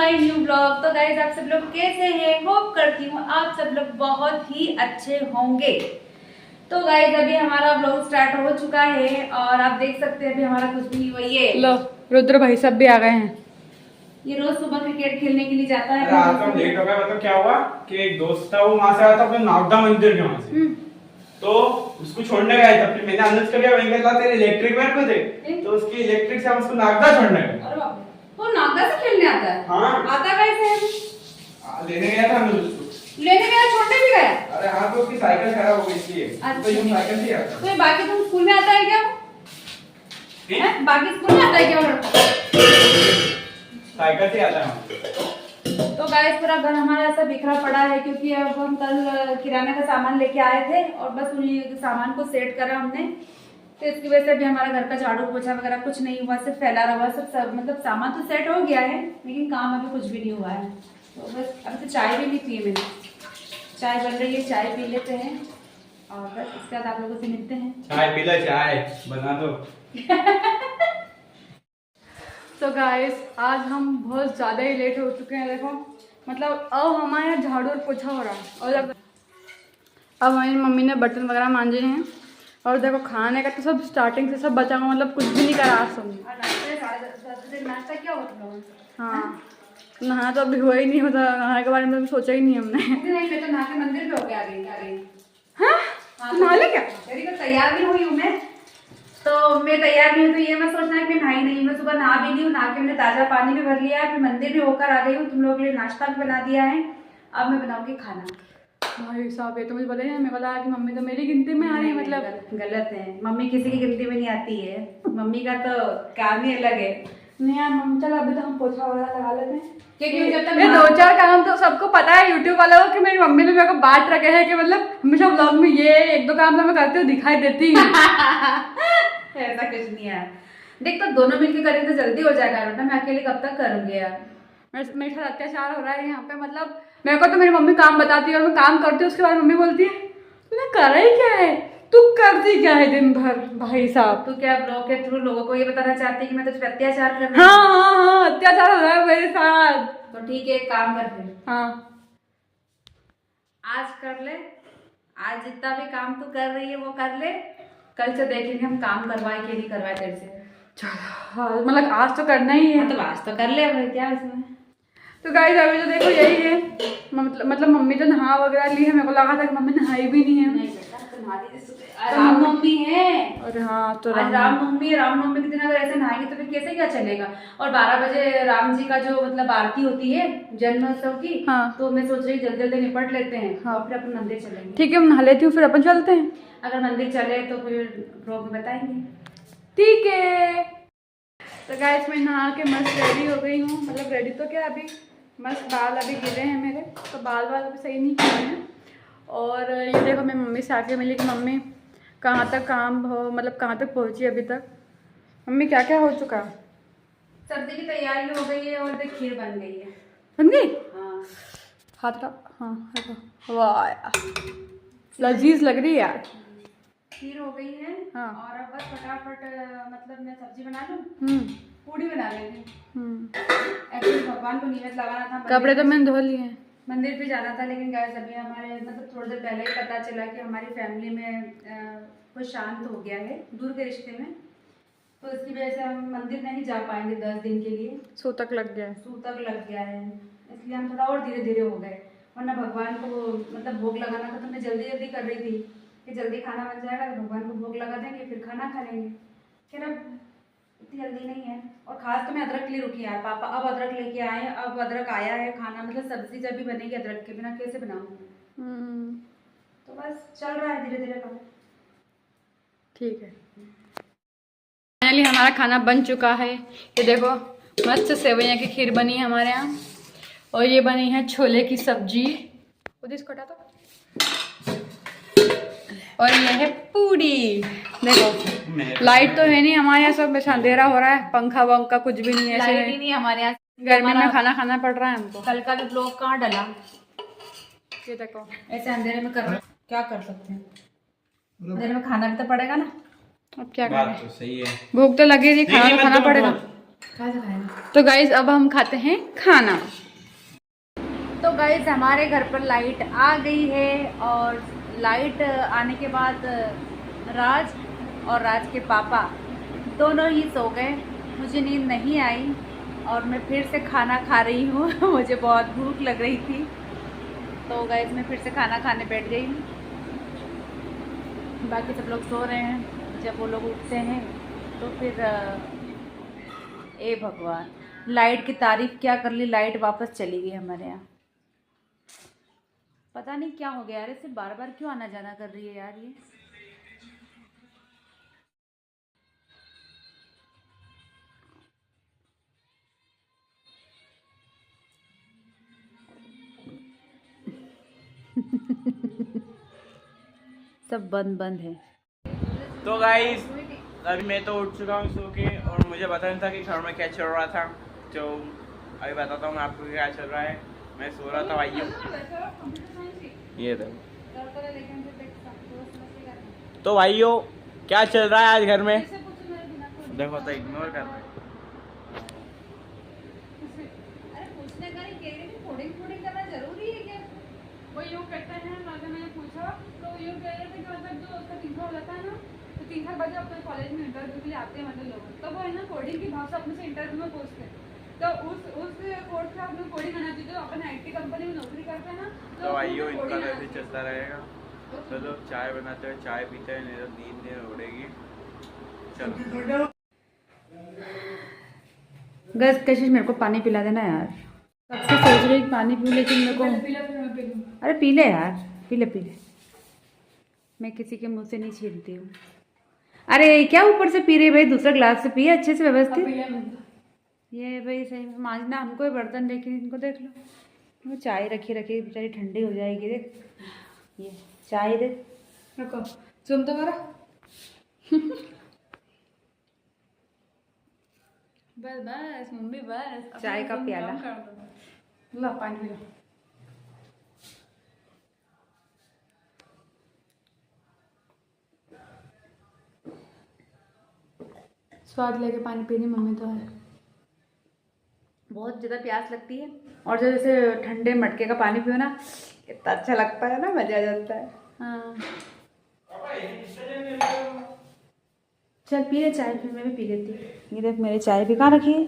My new blog. तो guys आप सब लोग कैसे हैं? होप करती हूँ आप सब लोग बहुत ही अच्छे होंगे। तो गाइस अभी हमारा ब्लॉग स्टार्ट हो चुका है और आप देख सकते हैं अभी हमारा कुछ भी नहीं हुआ। ये लो रुद्र भाई सब भी आ गए हैं। ये रोज सुबह क्रिकेट खेलने के लिए जाता है। रात को लेट हो गया। मतलब क्या हुआ कि एक दोस्त था, वो वहां से आया था अपने नागदा मंदिर के वहां से। तो उसको छोड़ने गए थे। फिर मैंने अंदाज कर लिया वहीं कहता तेरे इलेक्ट्रिक मैन को दे, तो उसकी इलेक्ट्रिक से हम उसको नागदा छोड़ने गए। अरे बाप रे, वो नागदा से खेलने आता है? हाँ आता कैसे है? लेने गया था हम उसको। लेने गया, छोड़ने भी गया? अरे हाँ, तो उसकी साइकिल खराब हो गई इसलिए। तो यूं साइकिल से आता। तो बाकी तुम स्कूल में आता है क्या? हैं? बाकी स्कूल में आता है क्या? साइकिल से आता है। तो गाइस पूरा घर हमारा ऐसा बिखरा पड़ा है क्योंकि अब हम कल किराने का सामान लेके आए थे और बस उन्हीं सामान को सेट करा हमने। तो इसकी वजह से भी हमारा घर का झाड़ू पोछा वगैरह कुछ नहीं हुआ, सिर्फ फैला रहा सब मतलब सामान तो सेट हो गया है लेकिन काम अभी कुछ भी नहीं हुआ है। तो बस अभी तो चाय भी नहीं पी मैंने। चाय बन रही है, चाय पी लेते हैं और बस इसके बाद आप लोगों से मिलते हैं। चाय पी ले, चाय बना दो। तो गाइस आज हम बहुत ज़्यादा ही लेट हो चुके हैं। देखो मतलब अब हमारे यहाँ झाड़ू और पोछा हो रहा है और अब हमारी मम्मी ने बर्तन वगैरह मांजे हैं और देखो खाने का तो सब स्टार्टिंग से सब बचा हुआ, मतलब कुछ भी नहीं करा आज सबने। नाश्ता क्या होता है? हाँ नहा तो अभी हुआ ही नहीं, होता नहाने के बारे में तो सोचा ही नहीं हमने। नहीं मैं तो नहा के मंदिर पे होके आ गई। हाँ नहा ले क्या? तेरी को तैयार भी हुई हूँ मैं, तो मैं तैयार नहीं हूँ तो ये मैं सोचना है कि मैं नहाई नहीं। मैं सुबह नहा भी ली हूँ, नहा के मैंने ताजा पानी भी भर लिया है, फिर मंदिर भी होकर आ गई हूँ। तुम लोगों के लिए नाश्ता भी बना दिया है, अब मैं बनाऊंगी खाना। भाई साहब ये तो मुझे पता ही नहीं, मेरे को लगा कि मम्मी तो मेरी गिनती में आ रही है। मतलब गलत है, मम्मी किसी की गिनती में नहीं आती है। मम्मी का तो काम ही अलग है। नहीं यार मम्मी चलो अभी तो हम पोछा वगैरह लगा लेते हैं क्योंकि जब तक ये दो चार काम तो सबको पता है यूट्यूब वालों को कि मेरी मम्मी ने मेरे को बांट रखे हैं कि मतलब हमेशा ब्लॉग में ये एक दो काम तो मैं करती हूँ दिखाई देती है। ऐसा कुछ नहीं है। देख तो दोनों मिलकर करें तो जल्दी हो जाएगा, वरना मैं अकेले कब तक करूंगी यार। मेरे साथ अत्याचार हो रहा है यहाँ पे। मतलब मेरे को तो मेरी मम्मी काम बताती है और मैं काम करती हूँ, उसके बाद मम्मी बोलती है तूने करा ही क्या है, तू करती क्या है दिन भर। भाई साहब तू क्या ब्लॉग के थ्रू लोगों को ये बताना चाहती है कि मैं तुझ पे अत्याचार कर रही हूँ? हाँ अत्याचार हो रहा है मेरे साथ। तो ठीक है, एक काम कर फिर। हाँ आज कर ले, आज जितना भी काम तू कर रही है वो कर ले। कल से देखेंगे हम काम करवाए कि नहीं करवाए तेरे से। चलो मतलब आज तो करना ही है। मतलब आज तो कर ले, भाई क्या इसमें। तो गाइस अभी तो देखो यही है। मतलब मम्मी तो नहा वगैरह ली है, मेरे को लगा था कि मम्मी नहाई भी नहीं है। नहीं बेटा तुम्हारी आज रामनवमी है। अरे हाँ तो आज रामनवमी के दिन अगर ऐसे नहाएंगे तो फिर कैसे क्या चलेगा। और 12 बजे राम जी का जो मतलब आरती होती है जन्मोत्सव की। हाँ। तो मैं सोच रही जल्दी जल्दी निपट लेते हैं। हाँ। और फिर अपन मंदिर चलेंगे। ठीक है मैं नहा लेती हूँ फिर अपन चलते हैं। अगर मंदिर चले तो फिर ब्लॉग में बताएंगे। ठीक है तो गाइस मैं नहा के मस्त रेडी हो गई हूँ। मतलब रेडी तो क्या अभी मस्त बाल अभी गिरे हैं मेरे, तो बाल अभी सही नहीं किए हैं। और ये देखो मैं मम्मी से आके मिली कि मम्मी कहाँ तक काम हो, मतलब कहाँ तक पहुँची अभी तक। मम्मी क्या क्या हो चुका? सब्जी की तैयारी हो गई है और देख खीर बन गई है। बन गई? हाँ हाथ का हाँ देखो वाह यार लजीज लग रही है यार। खीर हो गई है। हाँ। और अब बस फटाफट मतलब मैं सब्जी बना लूँ, पूड़ी बना लेंगे। एक्चुअली भगवान को निवेद लगाना था। कपड़े तो मैंने धो लिए हैं। मंदिर भी जाना था लेकिन गाइस अभी हमारे मतलब थोड़ी देर पहले ही पता चला कि हमारी फैमिली में कोई शांत हो गया है दूर के रिश्ते में। तो इसकी वजह से हम मंदिर नहीं जा पाएंगे 10 दिन के लिए। सूतक लग गया है। सूतक लग गया है, इसलिए हम थोड़ा और धीरे धीरे हो गए। वरना भगवान को मतलब भोग लगाना था तो मैं जल्दी जल्दी कर रही थी कि जल्दी खाना बन जाएगा तो भगवान को भोग लगा देंगे फिर खाना खा लेंगे। फिर अब इतनी जल्दी नहीं है। और खास तो मैं अदरक के लिए रुकी यार। पापा अब अदरक लेके आए, अब अदरक आया है। खाना मतलब सब्जी जब भी बनेगी अदरक के बिना कैसे बनाऊंगी। तो बस चल रहा है धीरे धीरे काम। ठीक है फाइनली हमारा खाना बन चुका है। ये देखो मस्त सेवइयाँ की खीर बनी है हमारे यहाँ और ये बनी है छोले की सब्जी। इसको हटा दो। और ये है पूड़ी। देखो लाइट तो है नहीं हमारे यहाँ, सब अंधेरा हो रहा है, पंखा वंखा कुछ भी नहीं है। लाइट ही नहीं हमारे यहाँ। गर्मी में खाना खाना पड़ रहा है हमको। कल का भी ब्लॉग कहाँ डला। ये देखो ऐसे अंधेरे में कर क्या कर सकते हैं। अंधेरे में खाना भी तो पड़ेगा ना। अब क्या बात करें, तो सही है। भूख तो लगी थी, खाना तो खाना पड़ेगा। तो गाइज अब हम खाते हैं खाना। तो गाइस हमारे घर पर लाइट आ गई है और लाइट आने के बाद राज और राज के पापा दोनों ही सो गए। मुझे नींद नहीं आई और मैं फिर से खाना खा रही हूँ मुझे बहुत भूख लग रही थी, तो गाइस मैं फिर से खाना खाने बैठ गई हूँ। बाकी सब लोग सो रहे हैं, जब वो लोग उठते हैं तो फिर ए भगवान, लाइट की तारीफ क्या कर ली, लाइट वापस चली गई हमारे यहाँ। पता नहीं क्या हो गया यार, इसे बार बार क्यों आना जाना कर रही है यार ये। सब बंद बंद है। तो गाइस अभी मैं तो उठ चुका हूँ सो के, और मुझे पता नहीं था कि घर में क्या चल रहा था, तो अभी बताता हूँ मैं आपको क्या चल रहा है। मैं सो रहा था भाइयों, ये तो भाइयों क्या चल रहा है आज घर में, देखो तो इग्नोर कर रहे हैं। वो यूँ कहते हैं, मैंने पूछा तो यूँ कह रहे थे कि मतलब जो उसका 3 साल हो जाता है ना, तो 3 साल बाद अपने कॉलेज में इंटरव्यू के लिए आते हैं मतलब लोग, तो वो है ना कोडिंग की भाषा अपने से इंटरव्यू में पूछते हैं। तो उस कोर्स से अपने कोडिंग आना चाहिए। तो अपन IT कंपनी में नौकरी करते हैं ना, तो भाइयों इनका तो ऐसे चलता रहेगा। चलो चाय बनाते हैं, चाय पीते हैं, नहीं तो नींद उड़ेगी। चलो गैस कशिश मेरे को पानी पिला देना यार, सबसे सोच रही पानी पीऊँ लेकिन मेरे को, अरे पी ले यार, पी ले पी ले, मैं किसी के मुंह से नहीं छीनती हूँ। अरे क्या ऊपर से पी रही भाई, दूसरा ग्लास से पिए अच्छे से व्यवस्थित। ये भाई सही में मांझना हमको ही बर्तन, लेकिन इनको देख लो, वो चाय रखी रखी बेचारी ठंडी हो जाएगी। देख ये चाय दे, रुको सुन तो करो बस बस मम्मी बस, चाय का प्याला ला पानी पी लो। स्वाद लेके पानी पीनी मम्मी तो है। बहुत ज़्यादा प्यास लगती है, और जब जैसे ठंडे मटके का पानी पियो ना, कितना अच्छा लगता है ना, मज़ा आ जाता है। हाँ चल पी ले चाय, फिर मैं भी पी लेती हूँ। ये देख मेरी चाय भी कहाँ रखी है,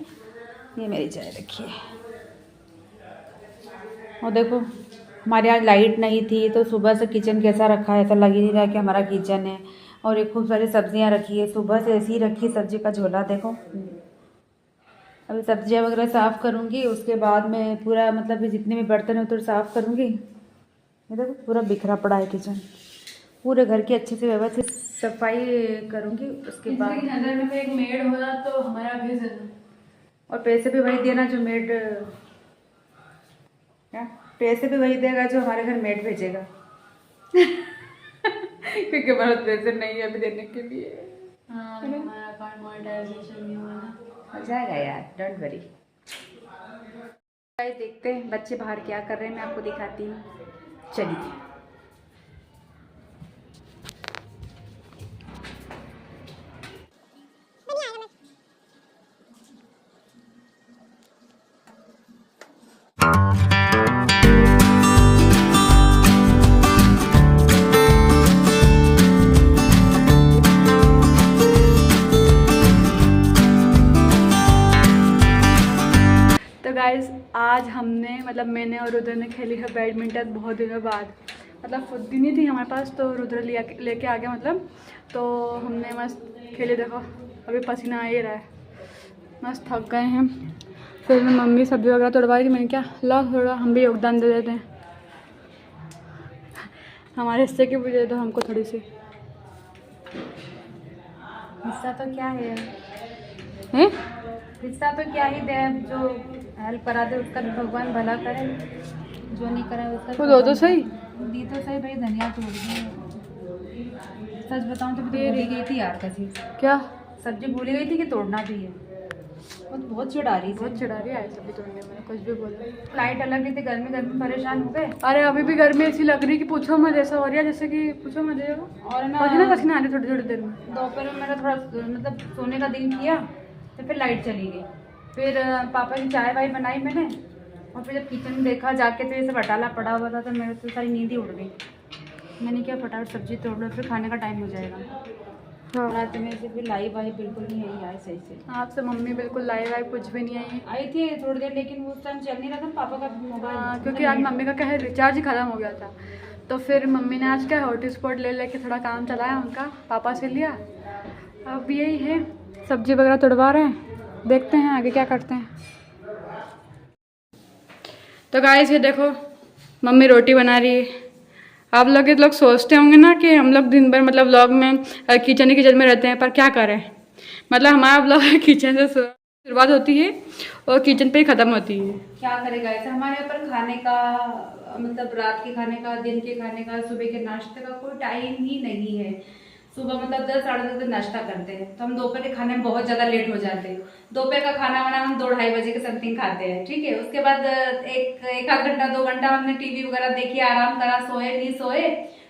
ये मेरी चाय रखी है। और देखो हमारे यहाँ लाइट नहीं थी, तो सुबह से किचन कैसा रखा है, ऐसा लग ही नहीं रहा कि हमारा किचन है। और ये खूब सारी सब्जियाँ रखी है, सुबह से ऐसी ही रखी सब्जी का झोला देखो। अभी सब्जियाँ वगैरह साफ़ करूँगी, उसके बाद मैं पूरा मतलब जितने भी बर्तन है तो साफ़ करूँगी। ये देखो पूरा बिखरा पड़ा है किचन, पूरे घर की अच्छे से व्यवस्थित सफाई करूँगी। उसके बाद नजर में एक मेड होगा तो हमारा भी जरूर, और पैसे भी वही देना जो मेड, क्या पैसे भी वही देगा जो हमारे घर मेड भेजेगा क्योंकि हमारे पैसे नहीं है अभी देने के लिए। हाँ हमारा अकाउंट मोनेटाइजेशन नहीं हुआ ना, हो जाएगा यार, डोंट वरी। देखते हैं बच्चे बाहर क्या कर रहे हैं, मैं आपको दिखाती हूँ। चलिए तो गाइज आज हमने मतलब मैंने और रुद्र ने खेली है बैडमिंटन बहुत दिनों बाद। मतलब खुद नहीं थी हमारे पास, तो रुद्र लेके आ गया मतलब, तो हमने मस्त खेले। देखो अभी पसीना आ ही रहा है, मस्त थक गए हैं। फिर मैं मम्मी सब्जी वगैरह तोड़वाई थी, मैंने क्या लो थोड़ा हम भी योगदान दे देते हैं, हमारे हिस्से की भी दे दो हमको थोड़ी सी। हिस्सा तो क्या है, हैं हिस्सा तो क्या ही दे, जो हेल्प करा दे उसका भी भगवान भला करे, जो नहीं करे उसका वो दो तो सही, दी तो सही भाई, धनिया तोड़ दी। सच बताऊं तो भूल ही गई थी यार, कैसी क्या सब्जी भूल ही गई थी कि तोड़ना भी है। बहुत चिढ़ा रही बहुत चिढ़ा रही है सब्जी तोड़ने में, कुछ भी बोला। फ्लाइट अलग नहीं थी, गर्मी गर्मी परेशान हो गए। अरे अभी भी गर्मी ऐसी लग रही कि पूछो मत, ऐसा हो रहा है जैसे कि पूछो मत। और ना पसीना आ रही थोड़ी थोड़ी देर में। दोपहर में मेरा थोड़ा मतलब सोने का दिन किया, तो फिर लाइट चली गई, फिर पापा की चाय वाय बनाई मैंने, और फिर जब किचन में देखा जाके तो ये सब अटाला पड़ा हुआ था, तो मेरे तो सारी नींद ही उड़ गई। मैंने क्या फटाफट सब्जी तोड़ लो, फिर खाने का टाइम हो जाएगा। हाँ, रात में से फिर लाई वाई बिल्कुल नहीं आई यार सही से। आपसे मम्मी बिल्कुल लाइव वाइव कुछ भी नहीं आई। आई थी थोड़ी देर, लेकिन वो उस टाइम चल नहीं रहा था पापा का मोबाइल। हाँ, क्योंकि आज मम्मी का क्या है, रिचार्ज ही ख़त्म हो गया था, तो फिर मम्मी ने आज क्या हॉटस्पॉट ले लेके थोड़ा काम चलाया उनका, पापा से लिया। अब यही है, सब्जी वगैरह तुड़वा रहे हैं, देखते हैं आगे क्या करते हैं। तो गाइस ये देखो मम्मी रोटी बना रही है। आप लोग सोचते होंगे ना कि हम लोग दिन भर मतलब व्लॉग में किचन में रहते हैं, पर क्या करें, मतलब हमारा व्लॉग किचन से शुरुआत होती है और किचन पे ही ख़त्म होती है। क्या करेगा ऐसा, हमारे यहाँ पर खाने का मतलब रात के खाने का, दिन के खाने का, सुबह के नाश्ते का कोई टाइम ही नहीं है। सुबह मतलब 10 साढ़े 10 बजे नाश्ता करते हैं, तो हम दोपहर के खाने में बहुत ज़्यादा लेट हो जाते हैं। दोपहर का खाना वाना हम 2-2:30 बजे के समथिंग खाते हैं, ठीक है। उसके बाद एक आध घंटा 2 घंटा हमने टीवी वगैरह देखी, आराम करा, सोए नहीं सोए,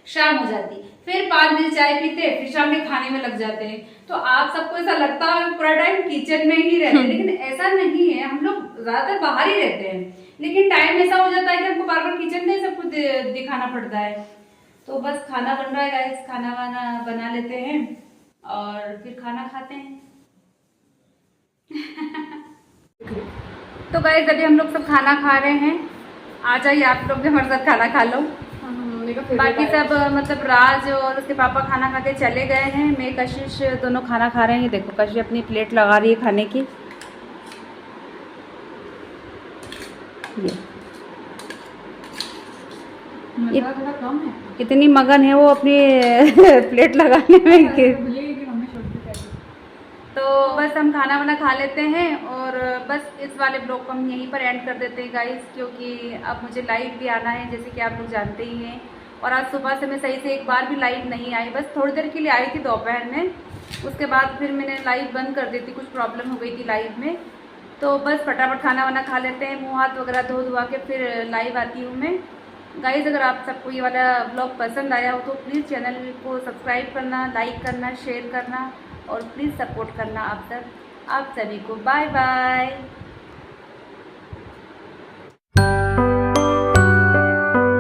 शाम हो जाती। फिर 5 बजे चाय पीते, फिर शाम के खाने में लग जाते हैं। तो आप सबको ऐसा लगता है पूरा टाइम किचन में ही रहते हैं, लेकिन ऐसा नहीं है। हम लोग ज्यादातर बाहर ही रहते हैं, लेकिन टाइम ऐसा हो जाता है कि हमको बार बार किचन में सब कुछ दिखाना पड़ता है। तो बस खाना बन रहा है गाइस, खाना वाना बना लेते हैं और फिर खाना खाते हैं। तो गाइस अभी हम लोग सब खाना खा रहे हैं, आ जाइए आप लोग भी हमारे साथ खाना खा लो। बाकी सब मतलब राज और उसके पापा खाना खा के चले गए हैं, मैं कशिश दोनों खाना खा रहे हैं। देखो कशिश अपनी प्लेट लगा रही है खाने की, ये थोड़ा कम है, कितनी मगन है वो अपनी प्लेट लगाने में कि तो बस हम खाना वाना खा लेते हैं और बस इस वाले ब्लॉग को हम यहीं पर एंड कर देते हैं गाइस, क्योंकि अब मुझे लाइव भी आना है जैसे कि आप लोग जानते ही हैं। और आज सुबह से मैं सही से एक बार भी लाइव नहीं आई, बस थोड़ी देर के लिए आई थी दोपहर में, उसके बाद फिर मैंने लाइव बंद कर दी थी, कुछ प्रॉब्लम हो गई थी लाइव में। तो बस फटाफट खाना वाना खा लेते हैं, मुँह हाथ वगैरह धो धुआ के फिर लाइव आती हूँ मैं। गाइज़ अगर आप सबको ये वाला ब्लॉग पसंद आया हो तो प्लीज़ चैनल को सब्सक्राइब करना, लाइक करना, शेयर करना और प्लीज़ सपोर्ट करना आप सभी को। Bye bye.